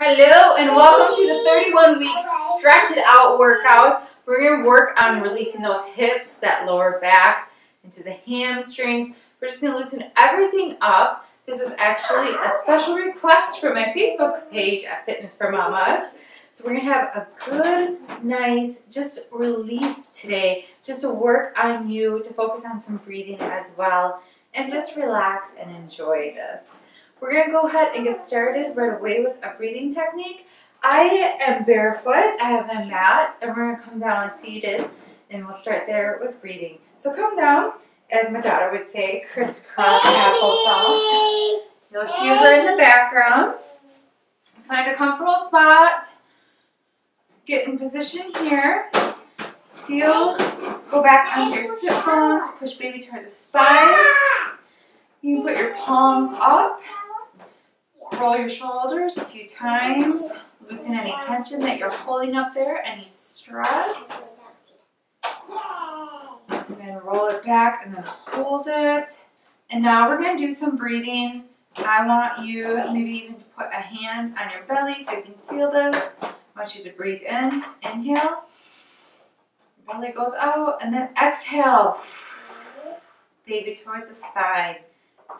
Hello and welcome to the 31-week Stretch It Out workout. We're going to work on releasing those hips, that lower back, into the hamstrings. We're just going to loosen everything up. This is actually a special request from my Facebook page at Fitness for Mamas. So we're going to have a good, nice, just relief today, just to work on you, to focus on some breathing as well, and just relax and enjoy this. We're going to go ahead and get started right away with a breathing technique. I am barefoot, I have my mat, and we're going to come down seated, and we'll start there with breathing. So come down, as my daughter would say, crisscross applesauce. You'll hear her in the background. Find a comfortable spot. Get in position here. Go back onto your sit bones, push baby towards the spine. You can put your palms up. Roll your shoulders a few times. Loosen any tension that you're holding up there, any stress. And then roll it back and then hold it. And now we're going to do some breathing. I want you maybe even to put a hand on your belly so you can feel this. I want you to breathe in. Inhale. Your belly goes out. And then exhale. Baby towards the spine.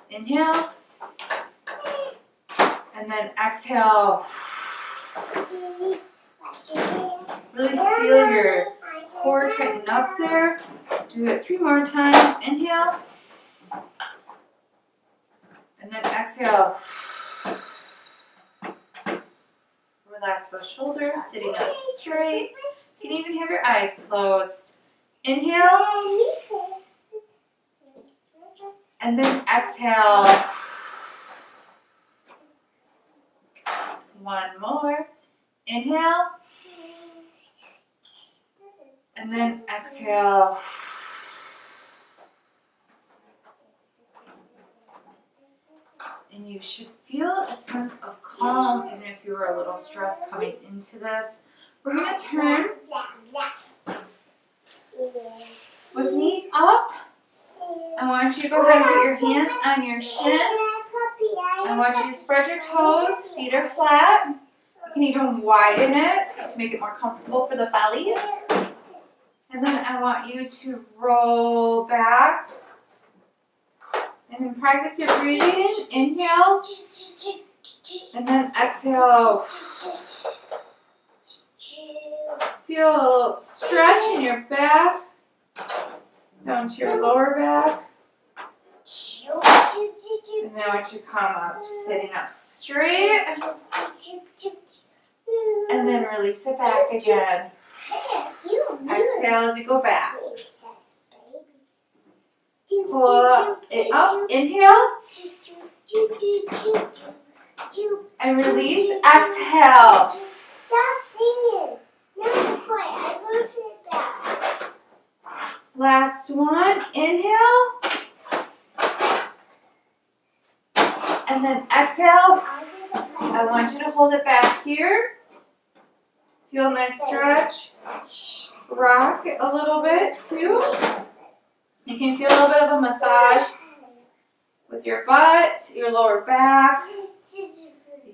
Inhale. And then exhale. Really feel your core tighten up there. Do it 3 more times. Inhale. And then exhale. Relax those shoulders, sitting up straight. You can even have your eyes closed. Inhale. And then exhale. One more. Inhale. And then exhale. And you should feel a sense of calm, even if you were a little stressed coming into this. We're going to turn with knees up. I want you to go ahead and put your hands on your shin. I want you to spread your toes, feet are flat. You can even widen it to make it more comfortable for the belly. And then I want you to roll back. And then practice your breathing. Inhale. And then exhale. Feel a little stretch in your back. Down to your lower back. And then I want you to come up, sitting up straight. And then release it back again. Exhale as you go back. Pull it up. Inhale. And release. Exhale. Stop singing. I will put it back. Last one. Inhale. And then exhale. I want you to hold it back here. Feel a nice stretch. Rock it a little bit too. You can feel a little bit of a massage with your butt, your lower back. You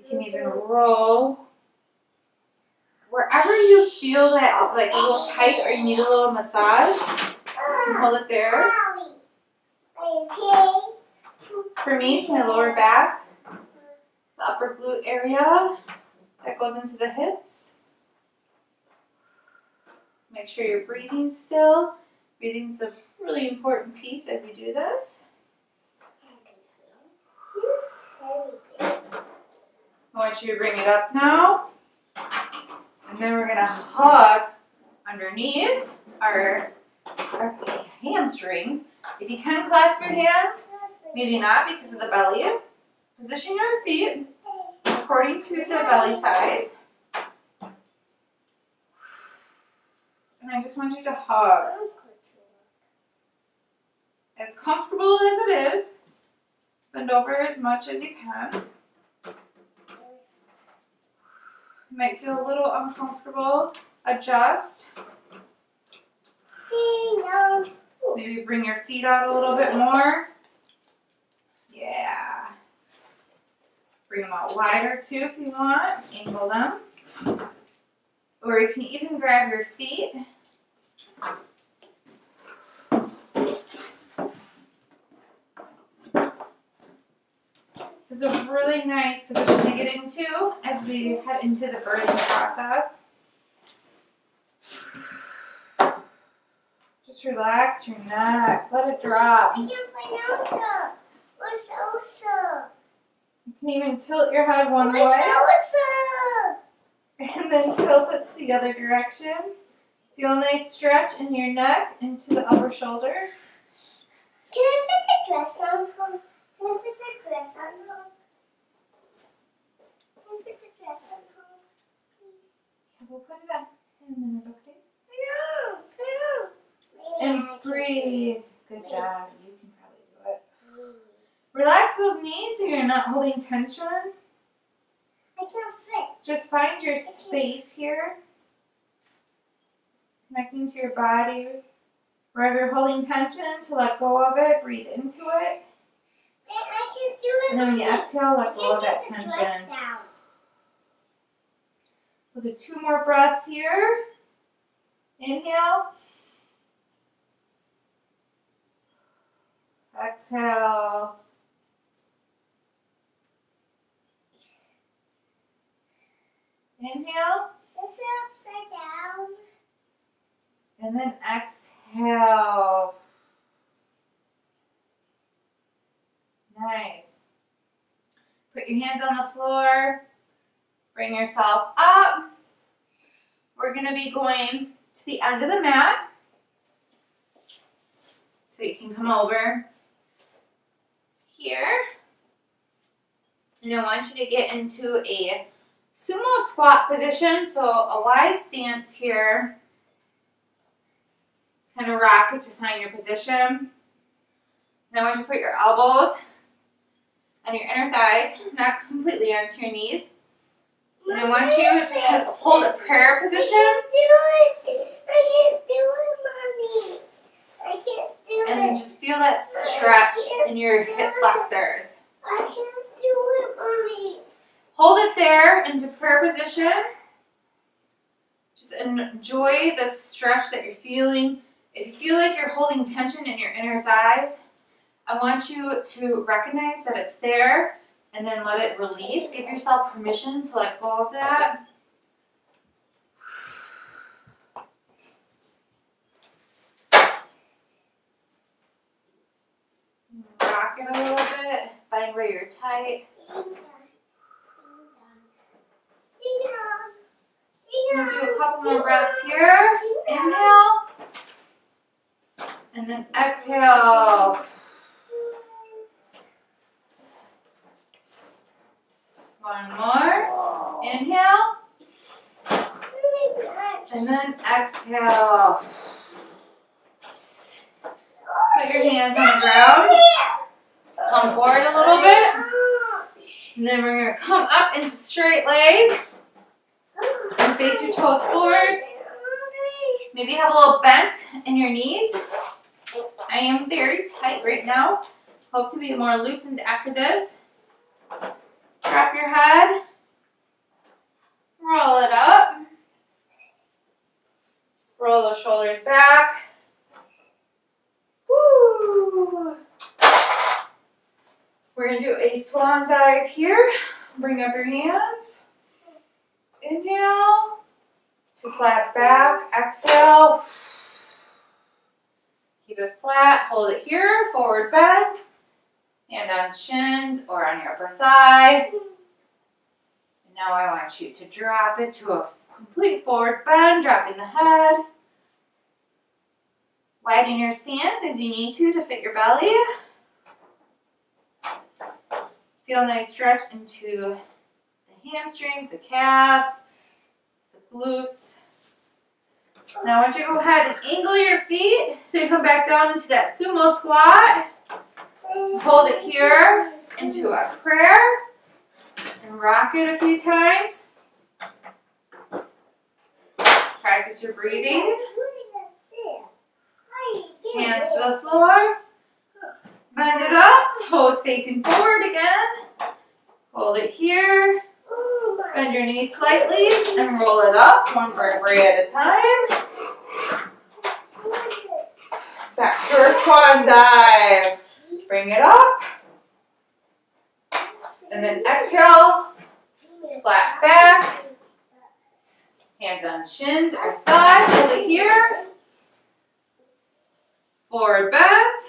can even roll. Wherever you feel that it's like a little tight or you need a little massage, you can hold it there. For me, it's my lower back, the upper glute area that goes into the hips. Make sure you're breathing still. Breathing is a really important piece as you do this. I want you to bring it up now. And then we're going to hug underneath our hamstrings. If you can clasp your hands, maybe not because of the belly. Position your feet according to the belly size. And I just want you to hug. As comfortable as it is, bend over as much as you can. You might feel a little uncomfortable. Adjust. Maybe bring your feet out a little bit more. Yeah. Bring them out wider too if you want. Angle them. Or you can even grab your feet. This is a really nice position to get into as we head into the birthing process. Just relax your neck. Let it drop. I can't find Elsa. Where's Elsa? You can even tilt your head one way. Where's Elsa? And then tilt it the other direction. Feel a nice stretch in your neck into the upper shoulders. Can I put the dress on her? Can I put the dress on her? Can I put the dress on her? We'll put it on in a minute, okay? No. And breathe. Good job. You can probably do it. Relax those knees so you're not holding tension. I can't fit. Just find your space here. Connecting to your body. Wherever you're holding tension, to let go of it, breathe into it. I can't do it. And then when you exhale, let go of that tension. Down. We'll do 2 more breaths here. Inhale. Exhale. Inhale. Is it upside down? And then exhale. Nice. Put your hands on the floor. Bring yourself up. We're going to be going to the end of the mat. So you can come over here. And I want you to get into a Sumo Squat position. So a wide stance here. Kind of rock it to find your position. Now I want you to put your elbows on your inner thighs, not completely onto your knees. And I want you to hold a prayer position. I can't do it, Mommy. I can't do it. And then just feel that stretch in your hip flexors. I can't do it, Mommy. Hold it there into prayer position. Just enjoy the stretch that you're feeling. If you feel like you're holding tension in your inner thighs, I want you to recognize that it's there and then let it release. Give yourself permission to let go of that. Rock it a little bit. Find where you're tight. We'll do a couple more breaths here. Inhale. And then exhale. One more. Inhale. And then exhale. Put your hands on the ground. Come forward a little bit. And then we're going to come up into straight leg. And face your toes forward. Maybe have a little bent in your knees. I am very tight right now. Hope to be more loosened after this. Drop your head. Roll it up. Roll those shoulders back. Woo. We're going to do a swan dive here. Bring up your hands. Inhale to flat back. Exhale. Keep it flat. Hold it here. Forward bend. Hand on shins or on your upper thigh. And now I want you to drop it to a complete forward bend, dropping the head. Widen your stance as you need to fit your belly. Feel a nice stretch into the hamstrings, the calves, the glutes. Now I want you to go ahead and angle your feet so you come back down into that sumo squat. Hold it here into a prayer and rock it a few times. Practice your breathing. Hands to the floor. Bend it up. Toes facing forward again. Hold it here. Bend your knees slightly and roll it up, one vertebrae at a time. Back to our swan dive. Bring it up. And then exhale, flat back. Hands on shins or thighs, hold it here. Forward bend.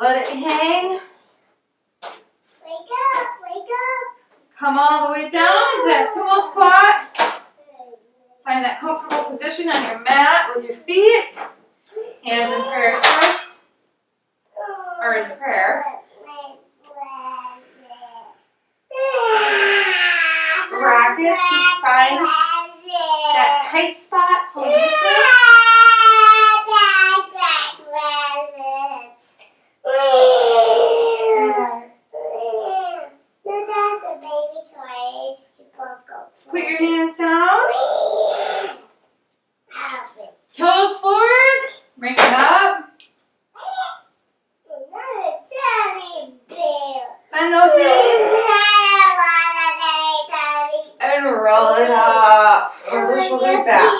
Let it hang. Wake up, wake up. Come all the way down into that sumo squat. Find that comfortable position on your mat with your feet. Hands in prayer first. Or in prayer. Bracket to find that tight spot to loosen. Sweetheart. Put your hands down. Toes forward. Bring it up. Bend those knees. And roll it up. Roll the shoulders back.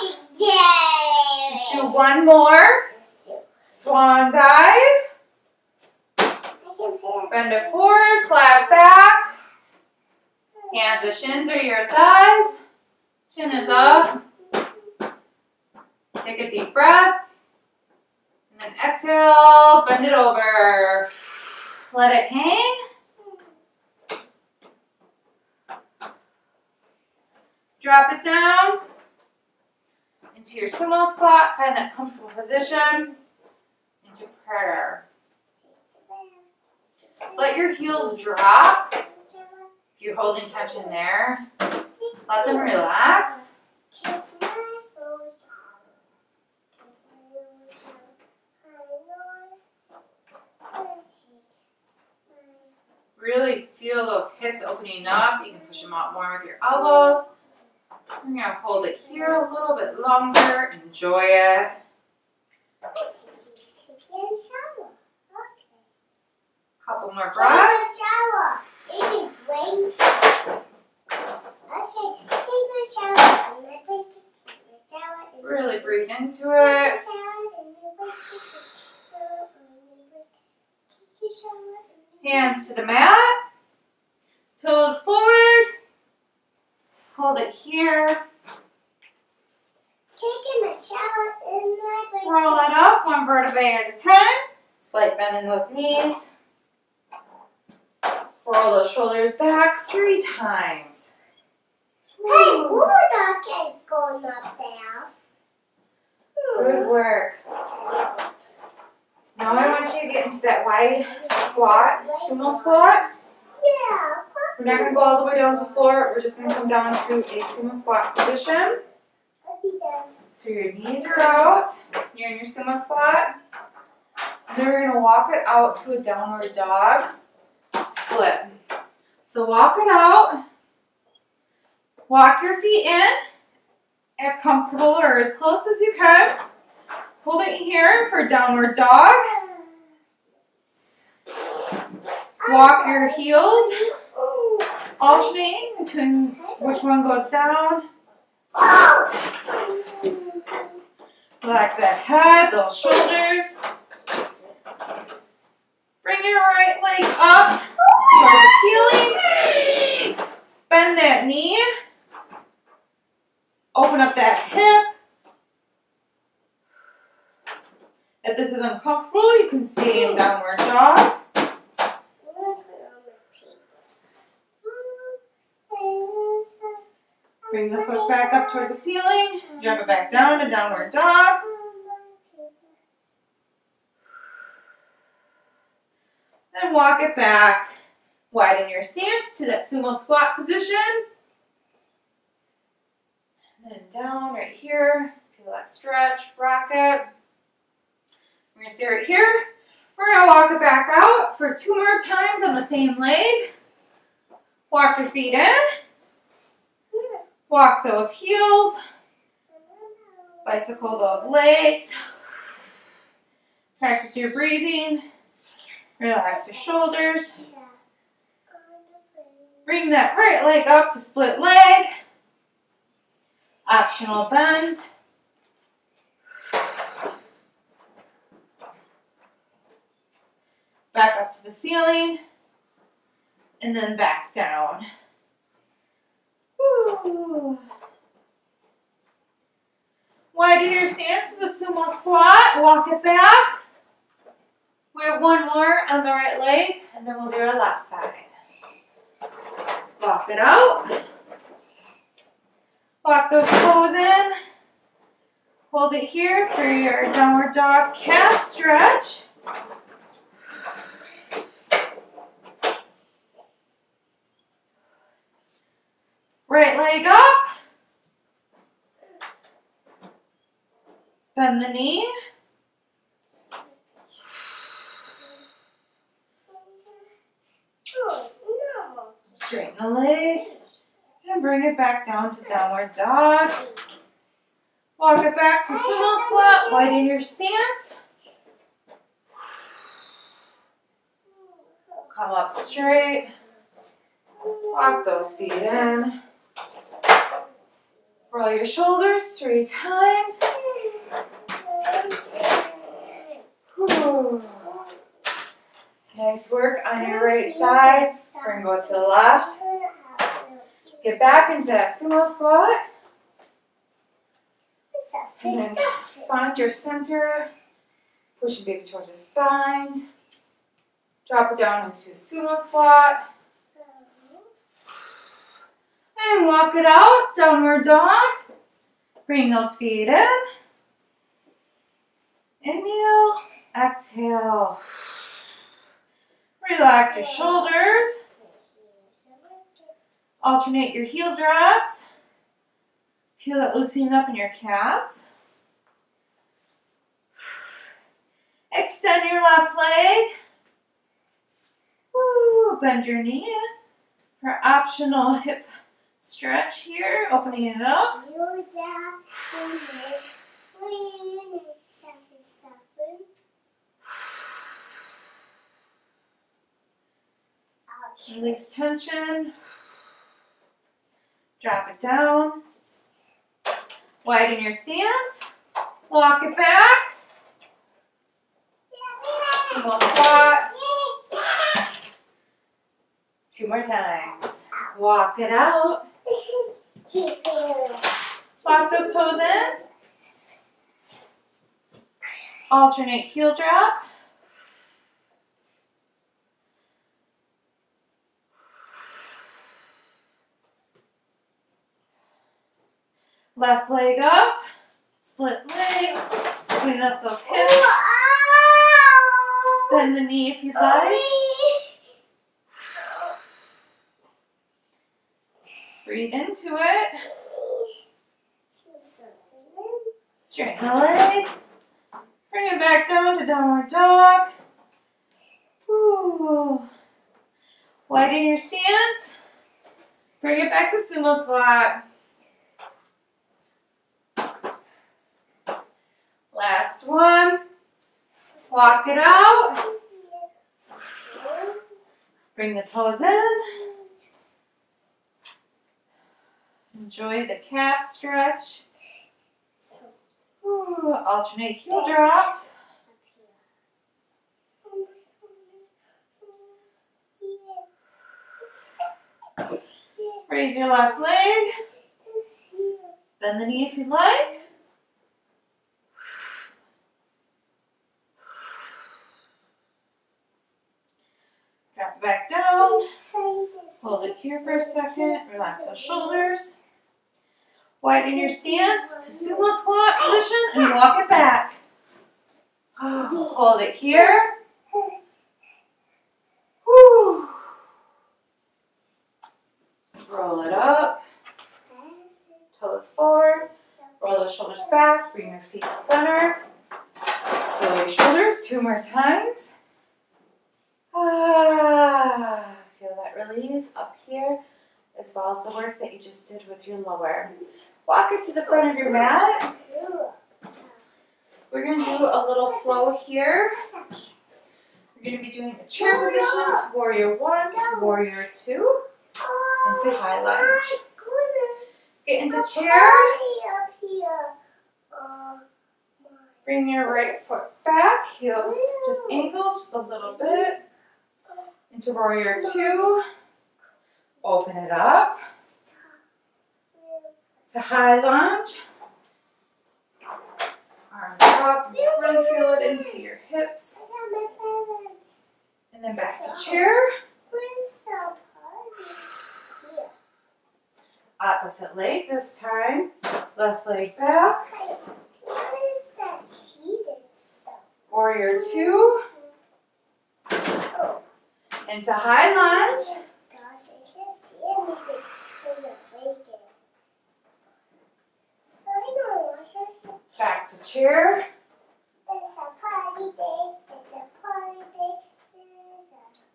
Do one more. Swan dive. Bend it forward, flat back. Hands to shins or your thighs. Chin is up. Take a deep breath. And then exhale, bend it over. Let it hang. Drop it down into your sumo squat. Find that comfortable position. Into prayer. Let your heels drop. If you're holding tension there, let them relax. Really feel those hips opening up. You can push them out more with your elbows. You're going to hold it here a little bit longer. Enjoy it. Couple more breaths. Really breathe into it. Hands to the mat. Toes forward. Hold it here. Roll it up, one vertebrae at a time. Slight bend in those knees. Roll those shoulders back 3 times. Hey, Bulldog can't go up there. Good work. Now I want you to get into that wide squat, sumo squat. Yeah. We're not going to go all the way down to the floor. We're just going to come down to a sumo squat position. So your knees are out. You're in your sumo squat. And then we're going to walk it out to a downward dog split. So walk it out. Walk your feet in as comfortable or as close as you can. Hold it here for downward dog. Walk your heels, alternating between which one goes down. Relax that head, those shoulders. Bring your right leg up toward the ceiling. Bend that knee. Open up that hip. If this is uncomfortable, you can stay in downward dog. Bring the foot back up towards the ceiling. Drop it back down to downward dog. Then walk it back. Widen your stance to that sumo squat position. And then down right here. Feel that stretch, bracket. We're going to stay right here. We're going to walk it back out for 2 more times on the same leg. Walk your feet in. Walk those heels. Bicycle those legs. Practice your breathing. Relax your shoulders. Bring that right leg up to split leg. Optional bend. Back up to the ceiling. And then back down. Woo. Widen your stance to the sumo squat. Walk it back. We have one more on the right leg, and then we'll do our left side. Walk it out. Walk those toes in. Hold it here for your downward dog calf stretch. Right leg up. Bend the knee. Straighten the leg. And bring it back down to downward dog. Walk it back to sumo squat. Widen your stance. Come up straight. Walk those feet in. Roll your shoulders 3 times. Whew. Nice work on your right side. We're going to go to the left. Get back into that sumo squat. And then find your center. Push your baby towards the spine. Drop it down into sumo squat. And walk it out, downward dog. Bring those feet in. Inhale, exhale. Relax your shoulders. Alternate your heel drops. Feel that loosening up in your calves. Extend your left leg. Woo, bend your knee for optional hip stretch here, opening it up. Release tension. Drop it down. Widen your stance. Walk it back. Sumo squat. 2 more times. Walk it out. Walk those toes in. Alternate heel drop. Left leg up. Split leg. Clean up those hips. Bend the knee if you'd like. Breathe into it. Straighten the leg. Bring it back down to downward dog. Woo. Widen your stance. Bring it back to sumo squat. Last one. Walk it out. Bring the toes in. Enjoy the calf stretch. Ooh, alternate heel drops. Raise your left leg. Bend the knee if you'd like. Drop it back down. Hold it here for a second. Relax those shoulders. Widen your stance to sumo squat position and walk it back. Hold it here. Whew. Roll it up. Toes forward. Roll those shoulders back. Bring your feet to center. Roll your shoulders 2 more times. Feel that release up here, as well as the work that you just did with your lower. Walk it to the front of your mat. We're going to do a little flow here. We're going to be doing a chair position to warrior 1 to warrior 2. into high lunge. Get into chair. Bring your right foot back, heel just angle just a little bit. Into warrior two. Open it up. To high lunge. Arms up. Really feel it into your hips. And then back to chair. Opposite leg this time. Left leg back. Warrior two. Into high lunge. Back to chair.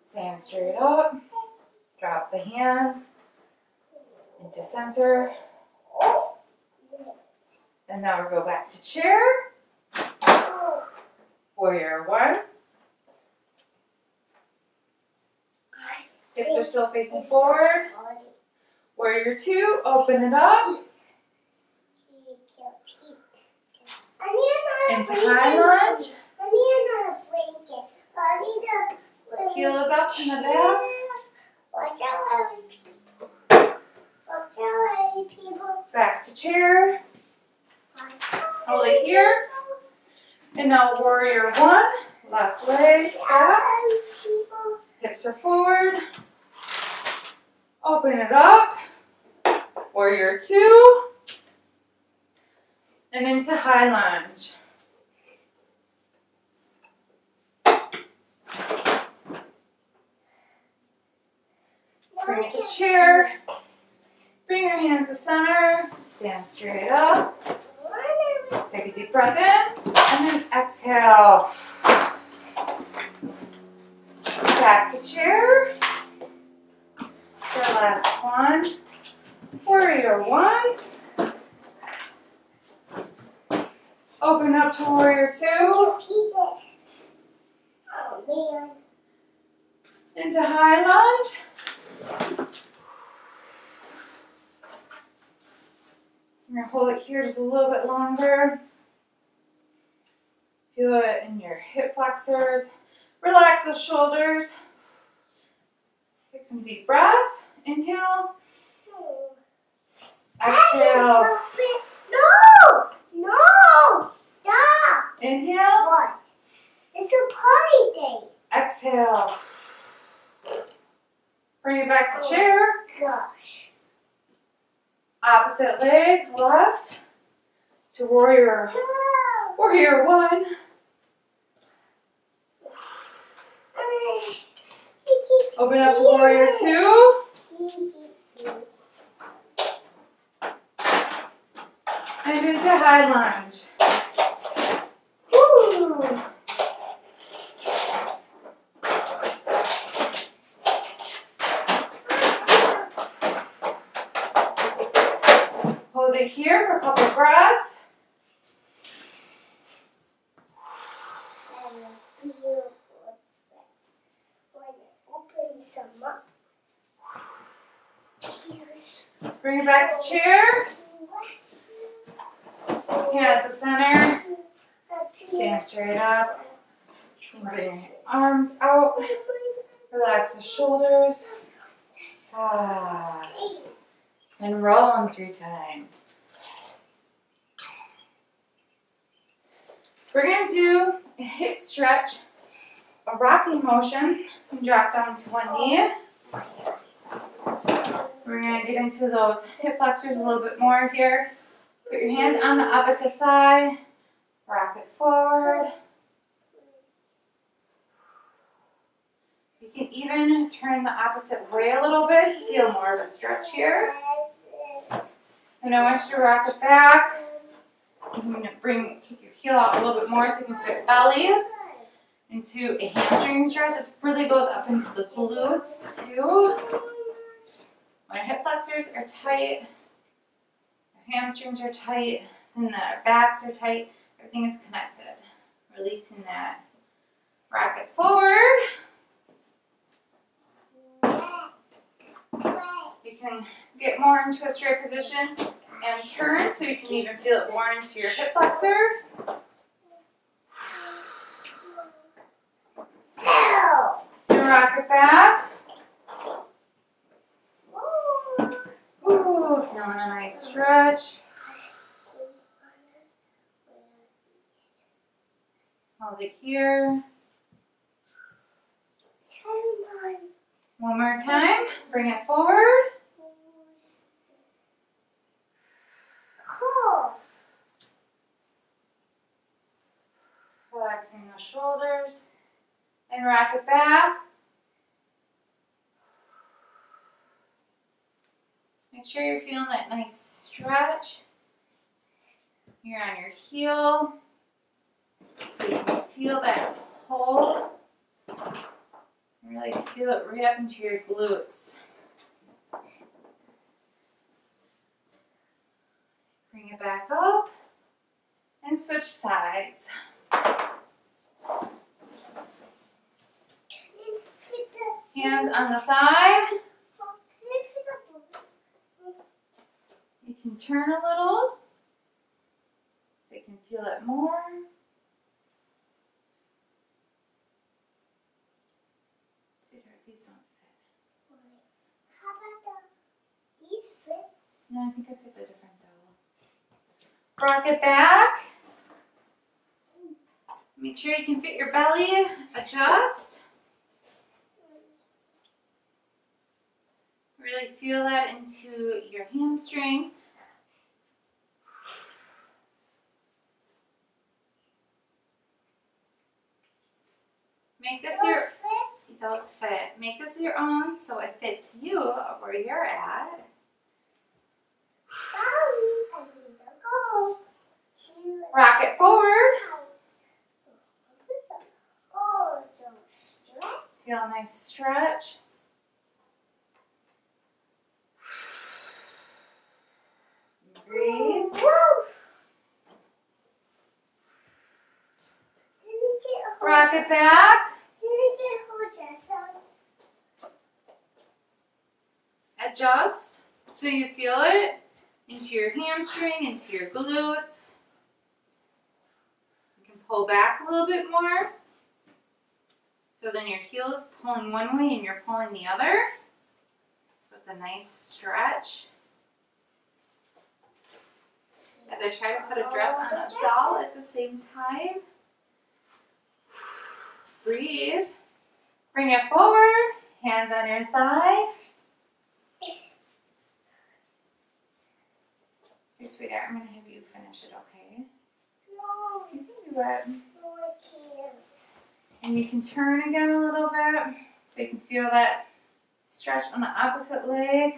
Stand straight up. Drop the hands into center. And now we'll go back to chair. Warrior one. Hips are still facing forward. Warrior two, open it up. Into high lunge. Heel is up in the back. Back to chair. Hold it here. And now warrior one. Left leg back. Hips are forward. Open it up. Warrior two. And into high lunge. Bring it to chair. Bring your hands to center. Stand straight up. Take a deep breath in. And then exhale. Back to chair. The last one. Warrior one. Open up to warrior two. Into high lunge. You're going to hold it here just a little bit longer. Feel it in your hip flexors. Relax those shoulders. Take some deep breaths. Inhale. Exhale. No! Stop! Inhale. What? It's a party day. Exhale. Bring it back to chair. Gosh. Opposite leg, left. To warrior one. Open up to warrior two. And into high lunge. Woo. Hold it here for a couple of breaths. Bring it back to chair. Hands to center. Stand straight up. Bring your arms out. Relax the shoulders. And roll them 3 times. We're going to do a hip stretch, a rocking motion. You can drop down to one knee. We're going to get into those hip flexors a little bit more here. Put your hands on the opposite thigh. Rock it forward. You can even turn the opposite way a little bit to feel more of a stretch here. And I want you to rock it back. You can kick your heel out a little bit more so you can fit belly into a hamstring stretch. This really goes up into the glutes too. When our hip flexors are tight, our hamstrings are tight, and our backs are tight, everything is connected. Releasing that. Rock it forward. You can get more into a straight position and turn so you can even feel it more into your hip flexor. And rock it back. Ooh, feeling a nice stretch. Hold it here. One more time. Bring it forward. Relaxing those shoulders. And rock it back. Make sure you're feeling that nice stretch. You're on your heel. So you can feel that pull. Really feel it right up into your glutes. Bring it back up and switch sides. Hands on the thigh. You can turn a little so you can feel it more. These don't fit. How about these fit? No, I think it fits a different doll. Rock it back. Make sure you can fit your belly. Adjust. Really feel that into your hamstring. Make this your... Those fit. Make this your own so it fits you where you're at. Rock it forward. Feel a nice stretch. Breathe. Rock it back. Adjust so you feel it into your hamstring, into your glutes. You can pull back a little bit more. So then your heel is pulling one way and you're pulling the other. So it's a nice stretch. As I try to put a dress on a doll at the same time. Breathe. Bring it forward. Hands on your thigh. Here, sweetheart, I'm going to have you finish it, okay? No. You can do it. No, I can't. And you can turn again a little bit so you can feel that stretch on the opposite leg.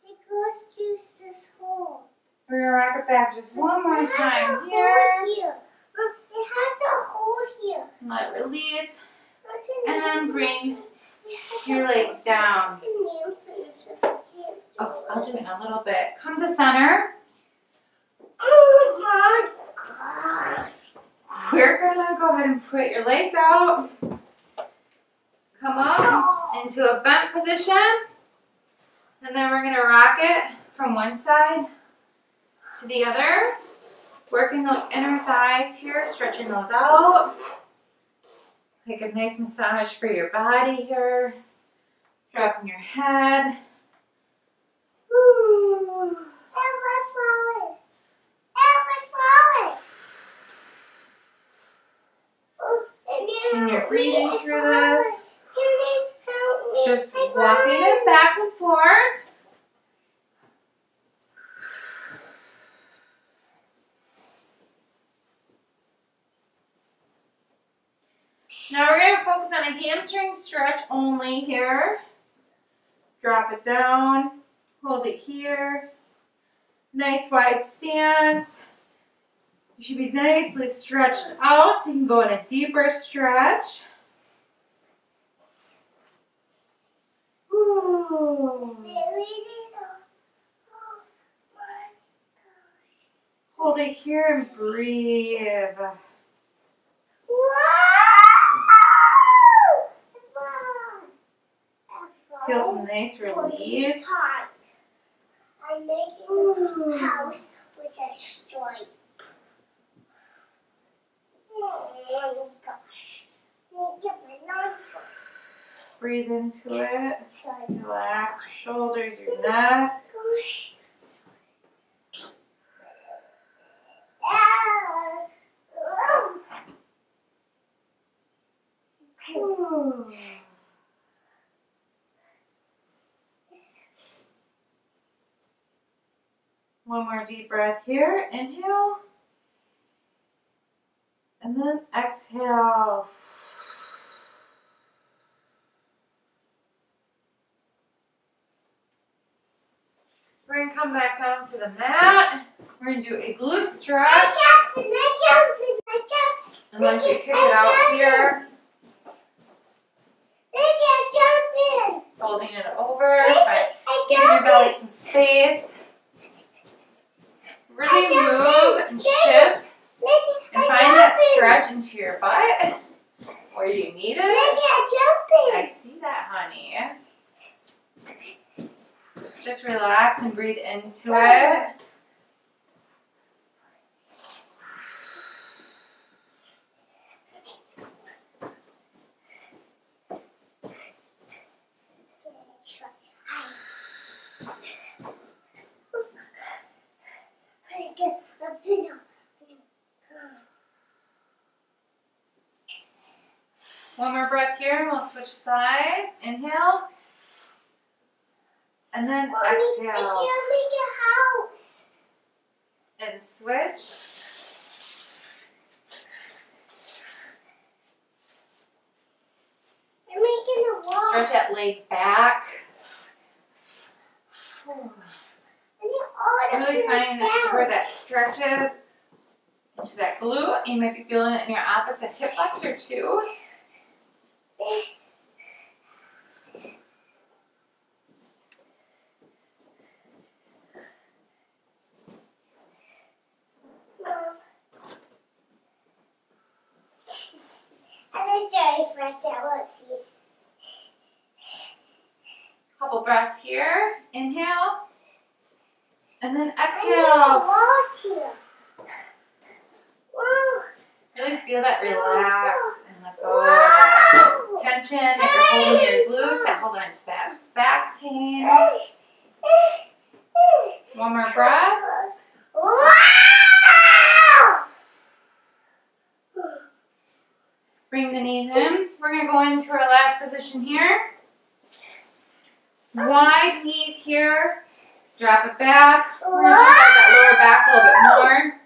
It goes through this hole. We're going to rock it back just one more time here. It has a hole here. And let it release. And then bring your legs down. Oh, I'll do it in a little bit. Come to center. Oh my gosh. We're going to go ahead and put your legs out. Come up into a bent position. And then we're going to rock it from one side to the other. Working those inner thighs here, stretching those out. Take a nice massage for your body here. Dropping your head. Woo. And you're breathing through this. Just walking it back and forth. Now we're going to focus on a hamstring stretch only here. Drop it down. Hold it here. Nice wide stance. You should be nicely stretched out so you can go in a deeper stretch. Ooh. Hold it here and breathe. Feel some nice release. I'm making a house with a stripe. Oh gosh. Let me get my knife first. Breathe into it. Relax your shoulders, your neck. Gosh. One more deep breath here. Inhale. And then exhale. We're going to come back down to the mat. We're going to do a glute stretch. And once you kick it out here, folding it over, but giving your belly some space. Really move and shift and find that stretch into your butt where you need it. I see that, honey. Just relax and breathe into it. One more breath here, and we'll switch sides. Inhale. And then exhale. I can't make a house. And switch. I'm making a wall. Stretch that leg back. Really find where that stretches into that glute. You might be feeling it in your opposite hip flexor too. Couple breaths here. Inhale. And then exhale. Really feel that relax and let go of that tension that you're holding your glutes, that hold on to that back pain. One more breath. Bring the knees in. We're going to go into our last position here. Wide knees here. Drop it back. We're going to start that lower back a little bit more.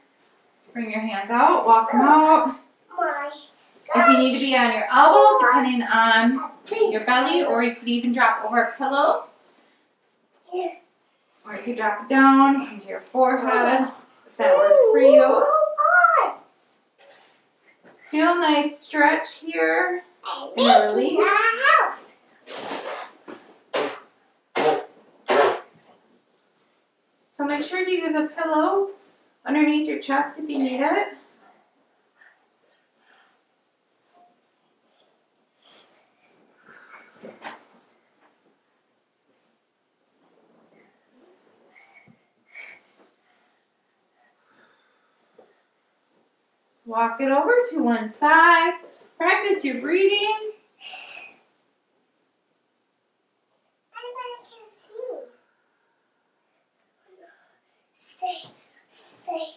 Bring your hands out. Walk them out. If you need to be on your elbows, depending on your belly, or you could even drop over a pillow. Or you could drop it down into your forehead, if that works for you. Feel a nice stretch here. And release. So make sure to use a pillow underneath your chest if you need it. Walk it over to one side. Practice your breathing. Stay.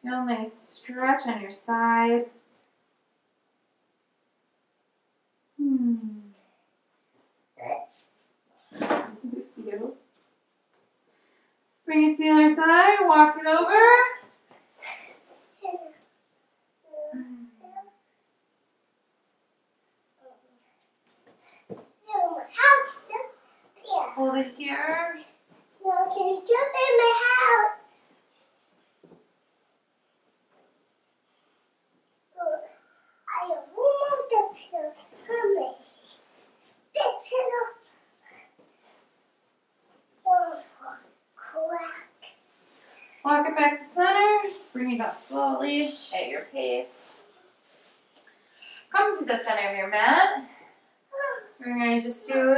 Feel a nice stretch on your side. Bring it to the other side. Walk it over. Hold it here. Now can you jump in my house? I have removed the pillow from me. This pillow. Oh, crack. Walk it back to center. Bring it up slowly at your pace. Come to the center of your mat. We're going to just do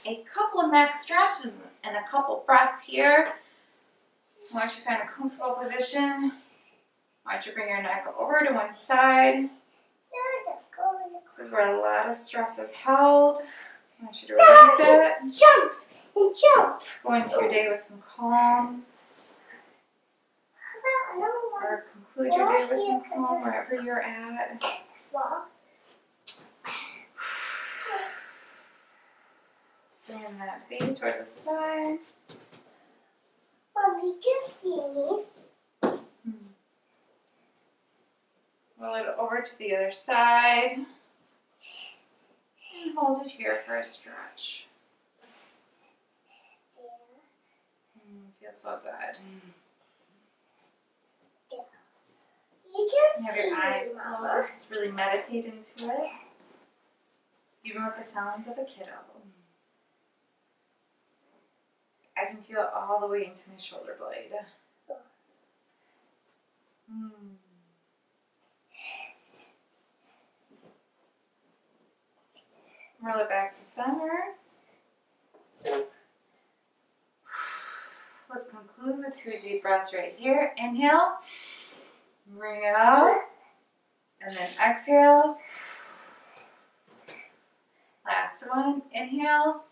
a couple neck stretches and a couple breaths here. Once you find a comfortable position, I want you to bring your neck over to one side. This is where a lot of stress is held. I want you to release it. Jump and jump. Go into your day with some calm. Or conclude your day with some calm wherever you're at. Bring that baby towards the spine. Mommy, you can see me. Roll it over to the other side. And hold it here for a stretch. Feels so good. You can Have see your eyes me, Mama. closed. Just really meditate into it. Even with the sounds of a kiddo. I can feel it all the way into my shoulder blade. Roll it back to center. Let's conclude with 2 deep breaths right here. Inhale. Bring it up. And then exhale. Last one. Inhale.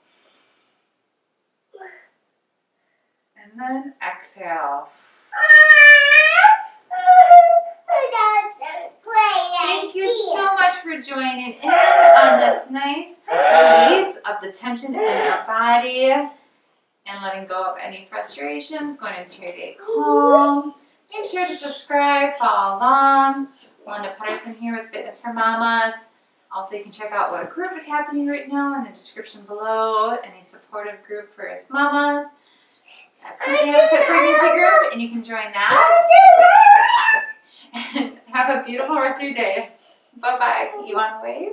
And then exhale. Thank you so much for joining in on this nice release of the tension in our body and letting go of any frustrations, going into your day calm. Make sure to subscribe, follow along. Melinda Pedersen here with Fitness for Mamas. Also, you can check out what group is happening right now in the description below. Any supportive group for us mamas. We have a Fit Pregnancy group, and you can join that. And have a beautiful rest of your day. Bye-bye. You want to wave?